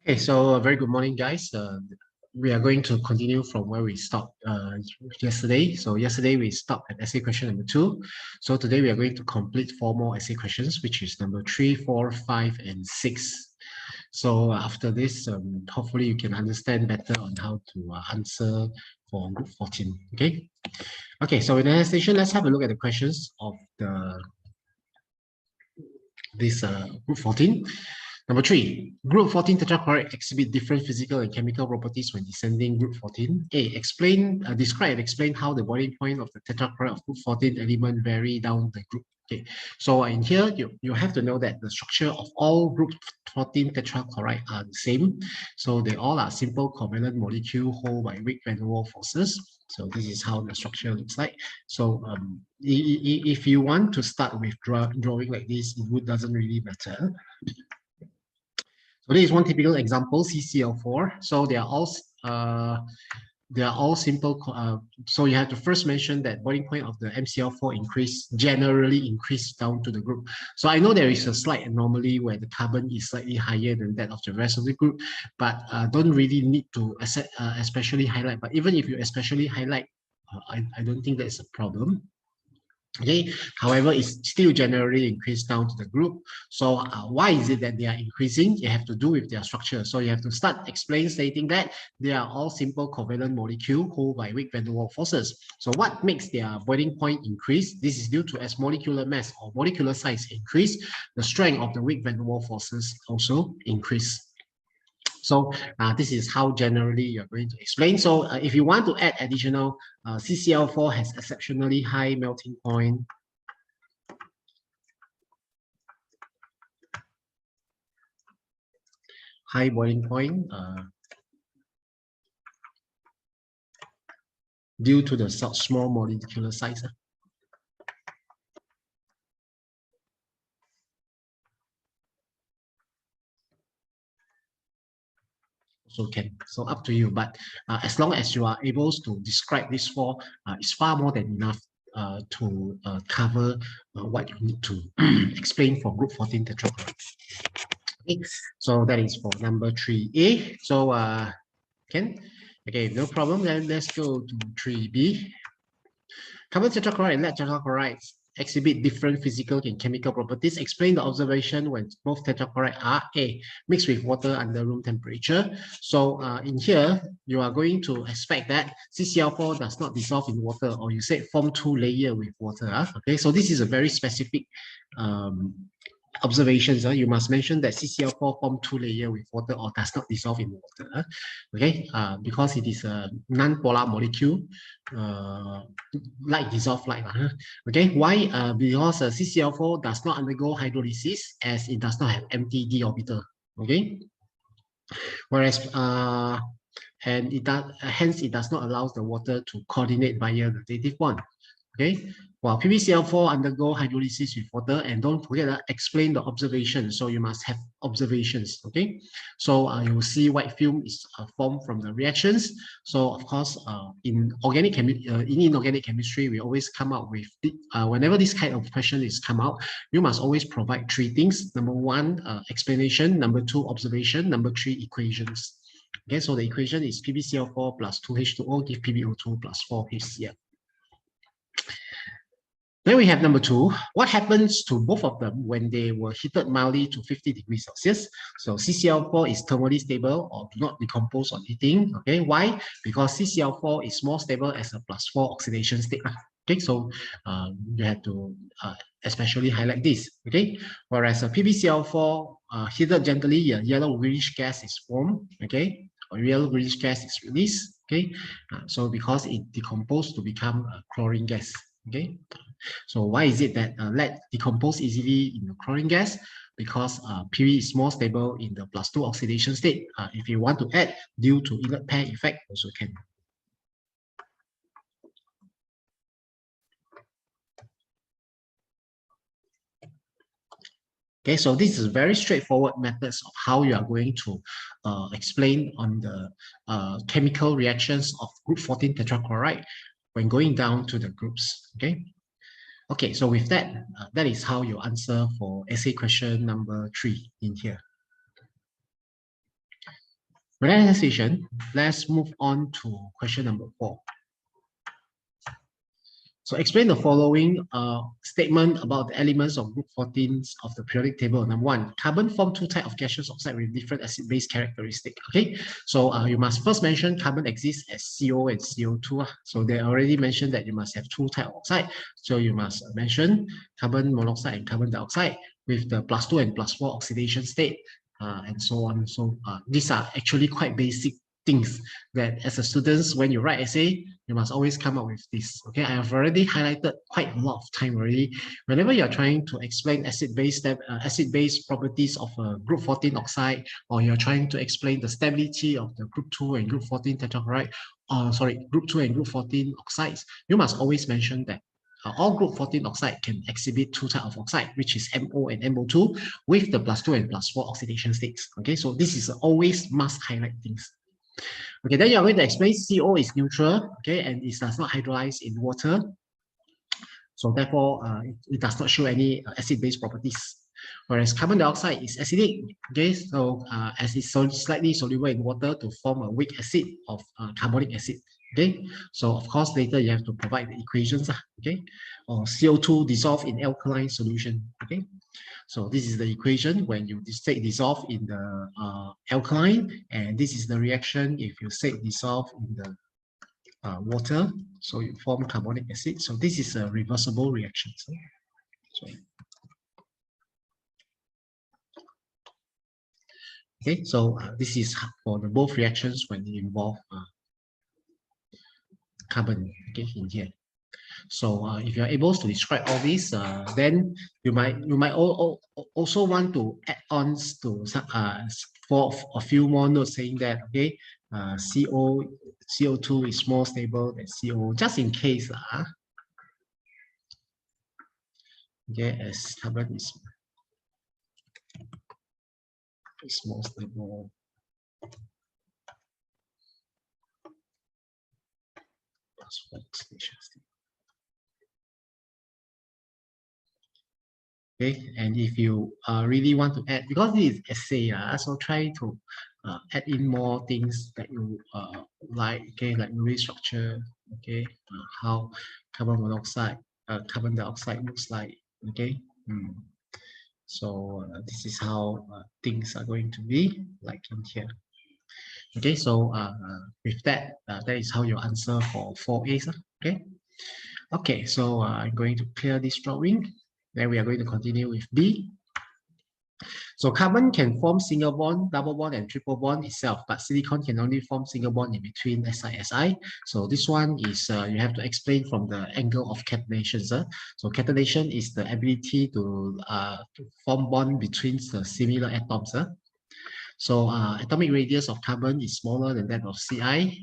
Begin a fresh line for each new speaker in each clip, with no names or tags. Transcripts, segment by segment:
Okay, so very good morning, guys. We are going to continue from where we stopped yesterday. So yesterday we stopped at essay question number 2. So today we are going to complete 4 more essay questions, which is number 3, 4, 5, and 6. So after this, hopefully you can understand better on how to answer for group 14. Okay. Okay. So in the next station, let's have a look at the questions of this group 14. Number 3, group 14 tetrachloride exhibit different physical and chemical properties when descending group 14. A, describe and explain how the boiling point of the tetrachloride of group 14 element vary down the group. Okay, so in here, you have to know that the structure of all group 14 tetrachloride are the same. So they all are simple covalent molecule hold by weak van der Waals forces. So this is how the structure looks like. So if you want to start with drawing like this, it doesn't really matter. So this is one typical example, CCl4. So they are all simple. So you have to first mention that boiling point of the MCl4 generally increase down to the group. So I know there is a slight anomaly where the carbon is slightly higher than that of the rest of the group, but don't really need to especially highlight. But even if you especially highlight, I don't think that's a problem. Okay, however, it's still generally increased down to the group. So why is it that they are increasing? You have to do with their structure. So you have to start stating that they are all simple covalent molecule hold by weak van der Waals forces. So what makes their boiling point increase? This is due to as molecular mass or molecular size increase, the strength of the weak van der Waals forces also increase. So this is how generally you're going to explain. So if you want to add additional, CCl4 has exceptionally high melting point. High boiling point due to the small molecular size. So up to you, but as long as you are able to describe this for, it's far more than enough to cover what you need to explain for group 14 tetrachloride. Okay, so that is for number 3A. So okay, no problem. Then let's go to 3B. Carbon tetrachloride and lead tetrachlorides exhibit different physical and chemical properties. Explain the observation when both tetrachloride are mixed with water under room temperature. So in here, you are going to expect that CCl4 does not dissolve in water, or you say form 2 layers with water. Okay, so this is a very specific observations. You must mention that CCl4 form 2 layers with water or does not dissolve in water. Okay, because it is a non-polar molecule, like dissolved light. Okay, why? Because CCl4 does not undergo hydrolysis as it does not have empty d orbital. Okay, whereas and hence it does not allow the water to coordinate via the dative bond. Okay, while PbCl4 undergo hydrolysis with water, and don't forget explain the observation. So you must have observations. Okay, so you will see white film is formed from the reactions. So of course, in inorganic chemistry, we always come up with whenever this kind of question is come out, you must always provide 3 things. Number 1, explanation. Number 2, observation. Number 3, equations. Okay, so the equation is PbCl4 plus 2H2O give PbO2 plus 4HCl. Then we have number 2. What happens to both of them when they were heated mildly to 50 degrees Celsius? So CCl4 is thermally stable or do not decompose on heating. Okay, why? Because CCl4 is more stable as a +4 oxidation state. Okay, so you have to especially highlight this. Okay, whereas a PbCl4 heated gently, a yellow greenish gas is formed. Okay, or yellow greenish gas is released. Okay, so because it decomposed to become a chlorine gas. Okay, so why is it that lead decompose easily in the chlorine gas? Because Pb is more stable in the +2 oxidation state. If you want to add due to inert pair effect, also can. Okay, so this is very straightforward methods of how you are going to explain on the chemical reactions of group 14 tetrachloride when going down to the groups. Okay. Okay, so with that, that is how you answer for essay question number 3 in here. With that hesitation, let's move on to question number 4. So explain the following statement about the elements of group 14 of the periodic table. Number 1, carbon form 2 types of gaseous oxide with different acid-base characteristic. Okay, so you must first mention carbon exists as CO and CO2. So they already mentioned that you must have 2 types of oxide. So you must mention carbon monoxide and carbon dioxide with the +2 and +4 oxidation state, and so on. So these are actually quite basic things that as a student, when you write essay, you must always come up with this. Okay, I have already highlighted quite a lot of time already. Whenever you're trying to explain acid-base properties of a group 14 oxide, or you're trying to explain the stability of the group 2 and group 14 tetrachloride, group 2 and group 14 oxides, you must always mention that all group 14 oxide can exhibit 2 types of oxide, which is MO and MO2 with the +2 and +4 oxidation states. Okay, so this is always must highlight things. Okay, then you're going to explain CO is neutral, okay, and it does not hydrolyze in water. So therefore, it does not show any acid-base properties. Whereas carbon dioxide is acidic, okay, so as it's slightly soluble in water to form a weak acid of carbonic acid, okay. So of course, later you have to provide the equations, okay, or CO2 dissolve in alkaline solution, okay. So this is the equation when you state dissolve in the alkaline, and this is the reaction if you state dissolve in the water, so you form carbonic acid. So this is a reversible reaction. Okay, so this is for the both reactions when they involve carbon, okay, in here. So if you're able to describe all this, then you might also want to add on to for a few more notes saying that, okay, CO2 is more stable than CO, just in case, okay, as carbon is more stable. Okay, and if you really want to add, because this is essay, so try to add in more things that you like, okay, like Lewis structure, okay, how carbon monoxide, carbon dioxide looks like, okay. So this is how things are going to be like in here. Okay, so with that, that is how you answer for 4A's, okay. Okay, so I'm going to clear this drawing. Then we are going to continue with B. So carbon can form single bond, double bond, and triple bond itself, but silicon can only form single bond in between Si. So this one is you have to explain from the angle of catenation. So catenation is the ability to form bond between the similar atoms. So atomic radius of carbon is smaller than that of Ci.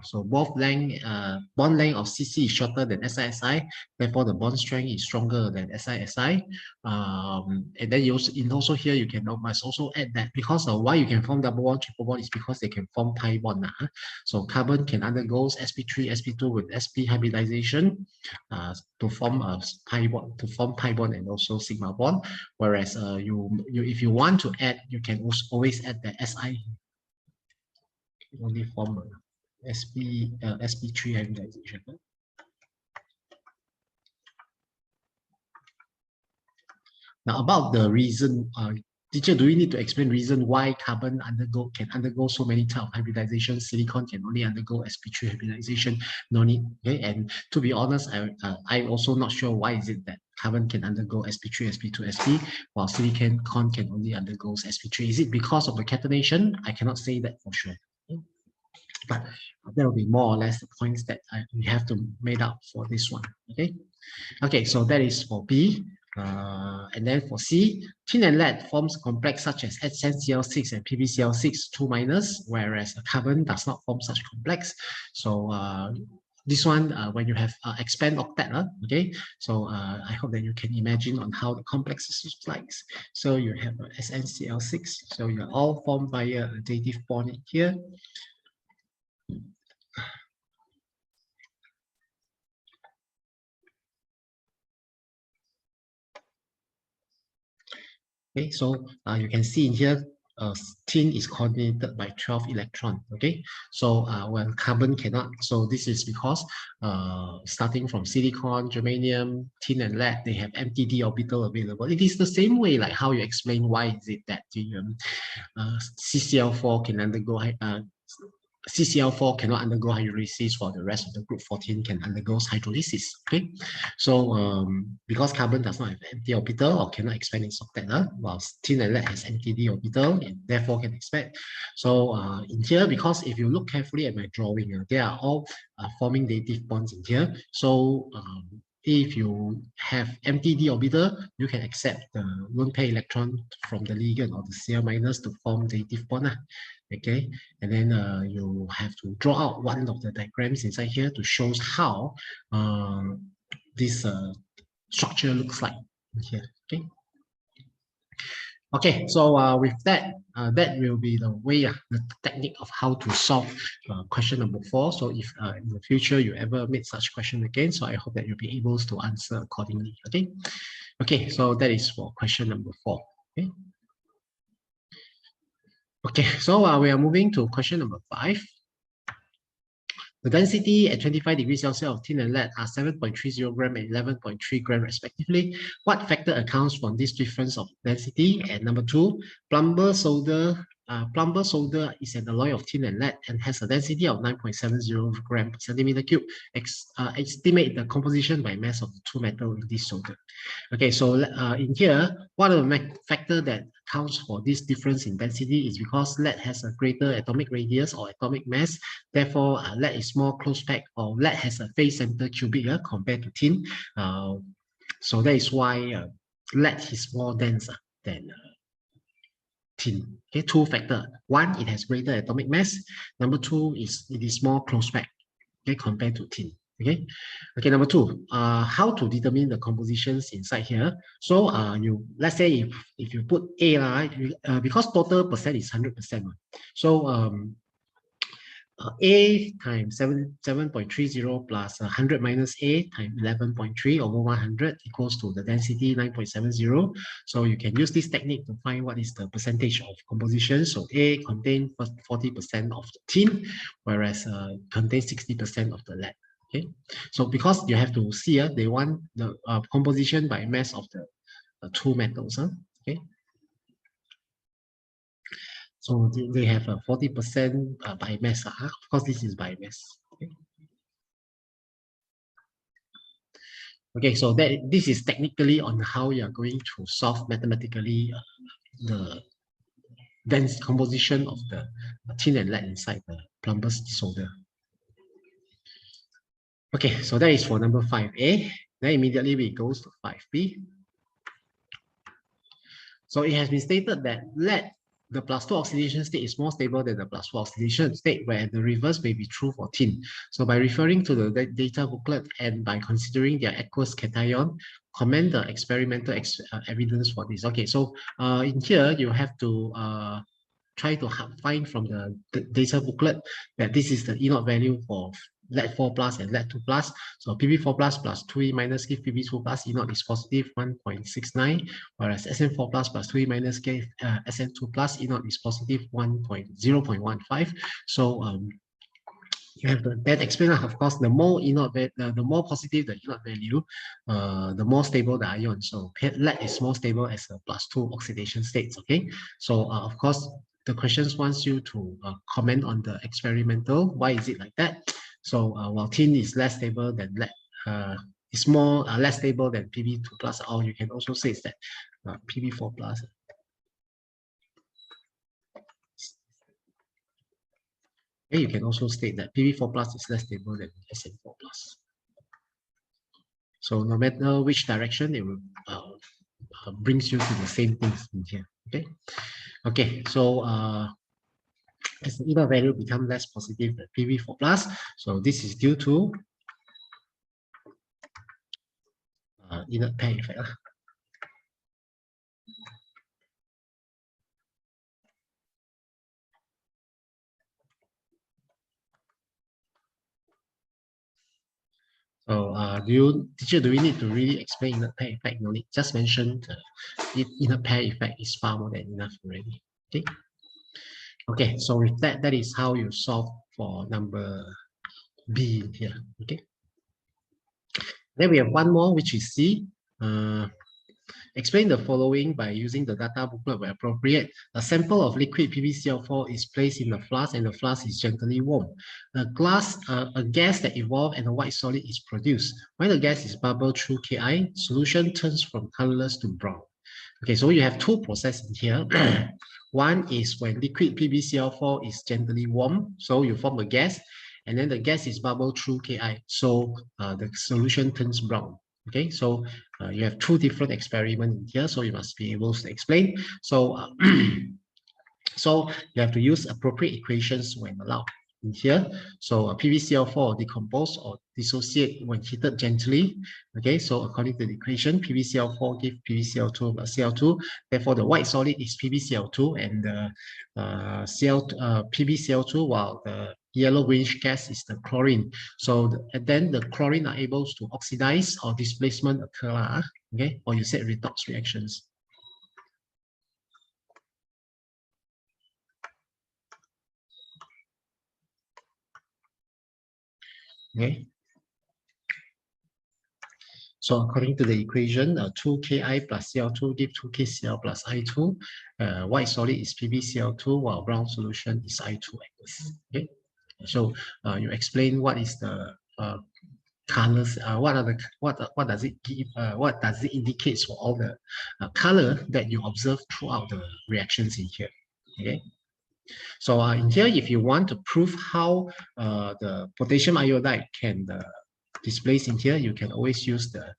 So both bond length of Cc is shorter than Si. Therefore, the bond strength is stronger than Si. And then also here you must also add that because why you can form double bond, triple bond is because they can form pi bond. So carbon can undergo sp3, sp2 with sp hybridization to form a pi bond, and also sigma bond. Whereas if you want to add, you can always add the Si. Only form sp3 hybridization. Now about the reason, teacher, do we need to explain reason why carbon can undergo so many types of hybridization? Silicon can only undergo sp3 hybridization. No need. Okay, and to be honest, I'm also not sure why is it that carbon can undergo sp3, sp2, sp, while silicon can only undergo sp3. Is it because of the catenation? I cannot say that for sure. Okay? But there will be more or less the points that we have to make up for this one. Okay. Okay, so that is for B. And then for C, tin and lead forms complex such as HNCl6 and PbCl6 2-, whereas carbon does not form such complex. So this one, when you have expand octet, okay, so I hope that you can imagine on how the complexes looks like. So you have SNCl6, so you're all formed by a dative bond here. Okay, so you can see in here tin is coordinated by 12 electron. Okay, so when carbon cannot, so this is because starting from silicon, germanium, tin, and lead, they have empty d orbital available. It is the same way like how you explain why is it that the CCl4 can undergo CCl4 cannot undergo hydrolysis, for the rest of the group 14 can undergo hydrolysis. Okay, so because carbon does not have empty orbital or cannot expand its octet, while tin and lead has empty d orbital and therefore can expand. So in here, because if you look carefully at my drawing, they are all forming dative bonds in here. So if you have empty d orbital, you can accept the lone pair electron from the ligand or the Cl minus to form dative bond. Okay, and then you have to draw out one of the diagrams inside here to show how this structure looks like here. Okay. Okay, so with that, that will be the way, the technique of how to solve question number 4. So if in the future you ever meet such question again, so I hope that you'll be able to answer accordingly. Okay. Okay, so that is for question number 4. Okay. Okay, so we are moving to question number 5. The density at 25 degrees Celsius of tin and lead are 7.30 gram and 11.3 gram respectively. What factor accounts for this difference of density? And number 2, plumber solder is an alloy of tin and lead and has a density of 9.70 gram per centimeter cube. Estimate the composition by mass of the two metals in this solder. Okay, so in here, one of the factor that accounts for this difference in density is because lead has a greater atomic radius or atomic mass. Therefore, lead is more close packed, or lead has a face center cubic compared to tin. So that is why lead is more dense than tin. Okay, 2 factors. 1, it has greater atomic mass. Number 2 is it is more close packed, okay, compared to tin. Okay, okay. Number 2, how to determine the compositions inside here. So let's say if you put A, because total percent is 100%. So A times 7.30 plus 100 minus A times 11.3 over 100 equals to the density 9.70. So you can use this technique to find what is the percentage of composition. So A contains 40% of the tin, whereas contains 60% of the lead. Okay, so because you have to see, they want the composition by mass of the two metals. Okay, so they have a 40% by mass. Of course, this is by mass. Okay, okay, so this is technically on how you are going to solve mathematically the dense composition of the tin and lead inside the plumber's solder. Okay, so that is for number 5A. Then immediately we go to 5B. So it has been stated that lead, the +2 oxidation state, is more stable than the +4 oxidation state, where the reverse may be true for tin. So by referring to the data booklet and by considering their aqueous cation, comment the experimental evidence for this. Okay, so in here you have to try to find from the data booklet that this is the E0 value for lead 4 plus and lead 2 plus. So Pb4 plus plus 2e minus give Pb2 plus E0 is positive 1.69, whereas Sn4 plus plus 2e minus give Sn2 plus E0 is positive 0.15. So you have to then explain, of course, the more E0, the more positive the E0 value, the more stable the ion. So lead is more stable as a +2 oxidation states. Okay, so of course the questions wants you to comment on the experimental. Why is it like that? So while tin is less stable than lead, it's more less stable than Pb2 plus, or you can also say that Pb4 plus. Okay, you can also state that Pb4 plus is less stable than Sn4 plus. So no matter which direction, it will brings you to the same things in here. Okay, okay. So as the EVA value become less positive than Pb4 plus, so this is due to inert pair effect. So teacher, do we need to really explain inert pair effect? No need. Just mention the inert pair effect is far more than enough already. Okay. Okay, so with that, that is how you solve for number B here. Okay. Then we have one more, which is C. Explain the following by using the data booklet where appropriate. A sample of liquid PbCl4 is placed in the flask and the flask is gently warmed. A gas that evolved and a white solid is produced. When the gas is bubbled through Ki, solution turns from colorless to brown. Okay, so you have two processes here. One is when liquid PbCl4 is gently warmed, so you form a gas, and then the gas is bubbled through Ki, so the solution turns brown. Okay, so you have two different experiments here, so you must be able to explain. So, so you have to use appropriate equations when allowed in here. So PbCl4 decompose or dissociate when heated gently. Okay, so according to the equation, PbCl4 give PbCl2 plus Cl2. Therefore, the white solid is PbCl2 and the PbCl2, while the yellow greenish gas is the chlorine. So and then the chlorine are able to oxidize or displacement occur, okay, or you said redox reactions. Okay. So according to the equation, 2Ki plus Cl2 give 2KCl plus I2. White solid is PbCl2, while brown solution is I2 aqueous. Okay. So you explain what is the colors, what does it give, what does it indicate for all the color that you observe throughout the reactions in here. Okay. So in here, if you want to prove how the potassium iodide can displace in here, you can always use the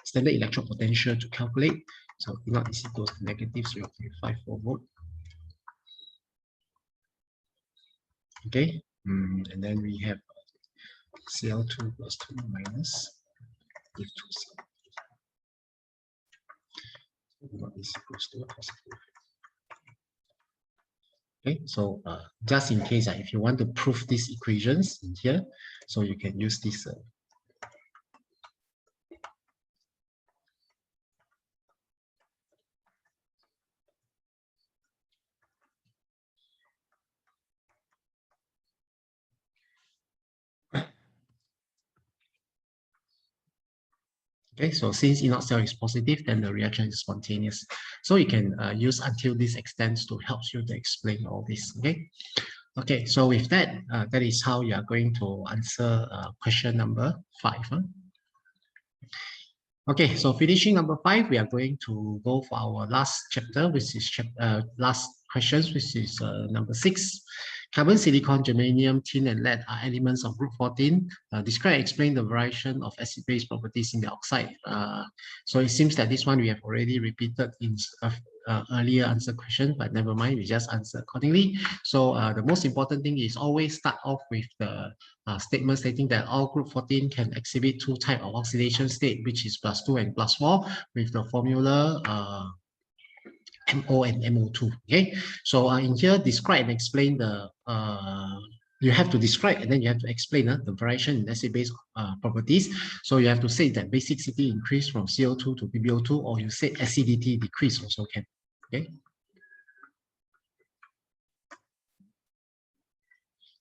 standard electrode potential to calculate. So E naught is equals to negative 0.54 volt. Okay, and then we have Cl2 plus 2 minus give 2 E naught is equals to a positive. Okay, so just in case, if you want to prove these equations in here, so you can use this. Okay, so since E naught cell is positive, then the reaction is spontaneous. So you can use until this extends to help you to explain all this. Okay. Okay, so with that, that is how you are going to answer question number 5. Huh? Okay, so finishing number 5, we are going to go for our last chapter, which is last questions, which is number 6. Carbon, silicon, germanium, tin, and lead are elements of group 14. Describe and explain the variation of acid-base properties in the oxide. So it seems that this one we have already repeated in earlier answer question, but never mind, we just answer accordingly. So the most important thing is always start off with the statement stating that all group 14 can exhibit two types of oxidation state, which is +2 and +4, with the formula MO and MO2. Okay, so in here, describe and explain the you have to describe and then you have to explain the variation in acid-base properties. So you have to say that basicity increase from CO2 to PbO2, or you say acidity decrease also can. Okay.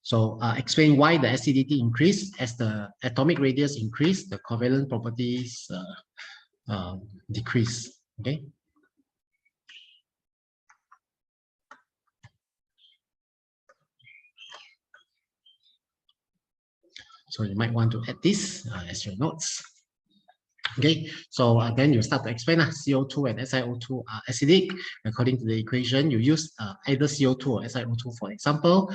So explain why the acidity increase as the atomic radius increase, the covalent properties decrease. Okay. So you might want to add this as your notes. Okay, so then you start to explain CO2 and SiO2 are acidic. According to the equation, you use either CO2 or SiO2 for example.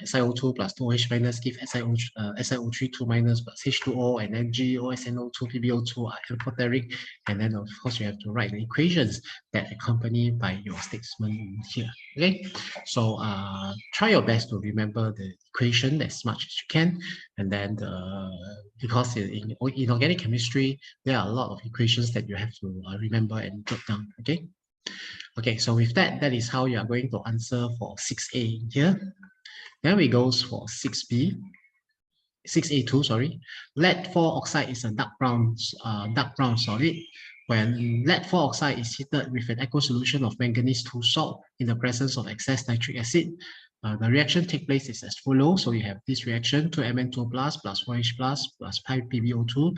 SiO2 plus 2H minus give SiO3 2 minus plus H2O, and then GeOSNO2 PbO2 are amphoteric. And then of course you have to write the equations that accompany by your statement here. Okay, so try your best to remember the equation as much as you can. And then because in organic chemistry, there are a lot of equations that you have to remember and jot down. Okay. Okay. So with that, that is how you are going to answer for 6A here. Then we goes for 6B. 6A2, sorry. Lead 4 oxide is a dark brown solid. When lead-4 oxide is heated with an aqueous solution of manganese 2 salt in the presence of excess nitric acid, the reaction take place is as follows. So you have this reaction 2Mn2 plus 4H plus 5 PbO2,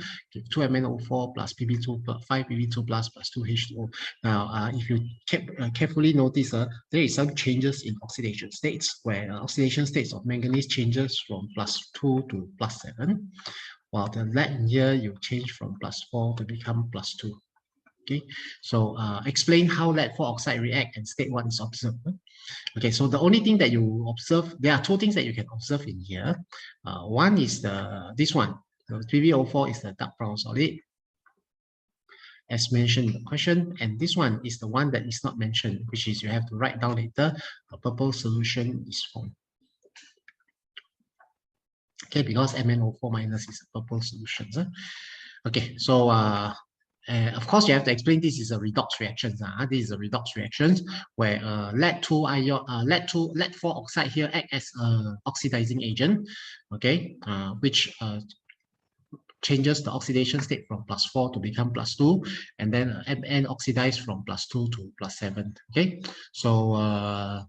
2MnO4 plus Pb2 plus 5 Pb2 plus 2H2O. Now, if you carefully notice, there is some changes in oxidation states, where oxidation states of manganese changes from +2 to +7, while the lead in here you change from +4 to become +2. Okay, so explain how lead-4 oxide react and state what is observed. Okay, so the only thing that you observe, there are two things that you can observe in here. One is this one, the PbO4 is the dark brown solid, as mentioned in the question, and this one is the one that is not mentioned, which is you have to write down later, a purple solution is formed. Okay, because MnO4 minus is a purple solution. Okay, so of course, you have to explain this is a redox reaction. This is a redox reaction where lead-4 oxide here act as an oxidizing agent, okay, which changes the oxidation state from +4 to become +2, and then Mn oxidize from +2 to +7. Okay, so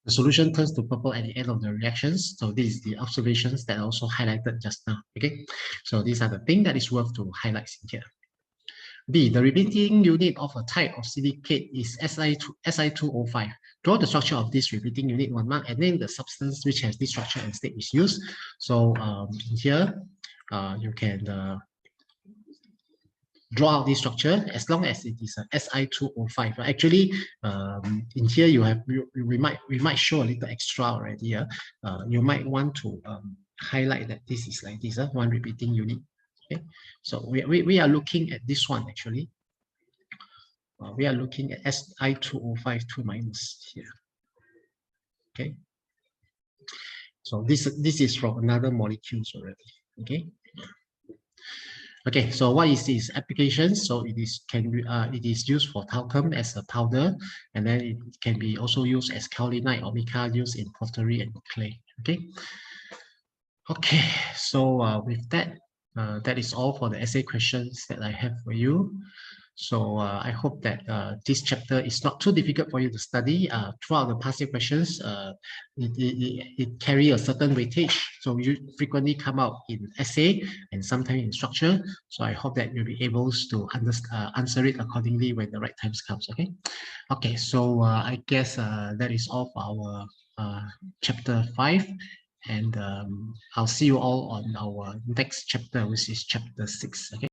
the solution turns to purple at the end of the reactions. So this is the observations that I also highlighted just now. Okay, so these are the things that is worth to highlight in here. B, the repeating unit of a type of silicate is Si2O5. Draw the structure of this repeating unit, 1 mark, and name the substance which has this structure and state is used. So here you can draw out this structure as long as it is a Si2O5. Actually, in here we might show a little extra already. You might want to highlight that this is like this, one repeating unit. Okay, so we are looking at this one actually. We are looking at Si2O5 2 minus here. Okay, so this is from another molecules already. Okay. Okay, so what is its application? So it is used for talcum as a powder, and then it can be also used as kaolinite or mica used in pottery and clay. Okay. Okay, so with that, that is all for the essay questions that I have for you. So I hope that this chapter is not too difficult for you to study. Throughout the past questions, it carry a certain weightage. So you frequently come out in essay and sometimes in structure. So I hope that you'll be able to answer it accordingly when the right times comes. Okay. Okay. So I guess that is all for our chapter 5. And I'll see you all on our next chapter, which is chapter 6. Okay.